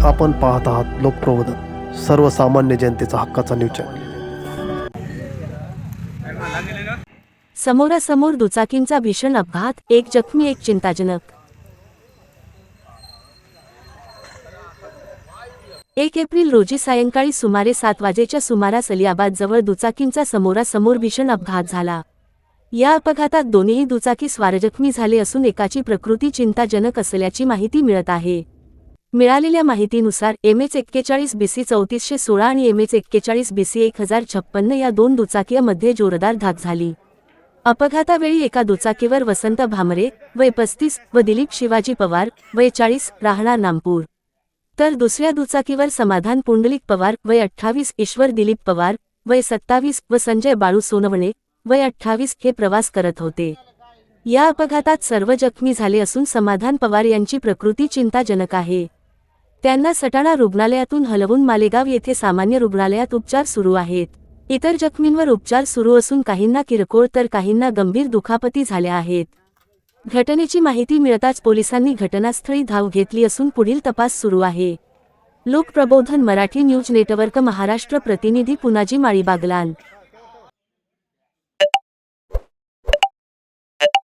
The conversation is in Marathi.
आपण पाहत आहात लोकप्रबोधन, सर्वसामान्य जनतेचा हक्काचा न्यूज चॅनल। समोरासमोर दुचाकींचा भीषण अपघात, एक जखमी, एक चिंताजनक। 1 एप्रिल रोजी सायंकाळी सुमारे 7 वाजेच्या सुमारास अलियाबाद जवळ दुचाकींचा समोरासमोर भीषण अपघात झाला। या अपघातात दोन्ही दुचाकी स्वार जखमी झाले असून एकाची प्रकृती चिंताजनक असल्याची माहिती मिळत आहे। मिळालेल्या माहितीनुसार MH 41 BC 3416 आणि MH 41 BC 1056 या दोन दुचाकीमध्ये जोरदार धडक झाली। अपघातावेळी एका दुचाकीवर वसंत भामरे वय 35 व दिलीप शिवाजी पवार वय 40 राहणार नामपूर, तर दुसऱ्या दुचाकीवर समाधान पुंडलिक पवार वय 28, ईश्वर दिलीप पवार वय 27 व संजय बाळू सोनवणे वय 28 हे प्रवास करत होते। या अपघातात सर्व जखमी झाले असून समाधान पवार यांची प्रकृती चिंताजनक आहे। त्यांना सटाणा रुग्णालयातून हलवून मालेगाव येथे सामान्य रुग्णालयात उपचार सुरू आहेत। इतर जखमींवर उपचार सुरू असून काहींना किरकोळ तर काहींना गंभीर दुखापती झाल्या आहेत। घटनेची माहिती मिळताच पोलिसांनी घटनास्थळी धाव घेतली असून पुढील तपास सुरू आहे। लोकप्रबोधन मराठी न्यूज नेटवर्क महाराष्ट्र प्रतिनिधी पुनाजी माळी बागलान।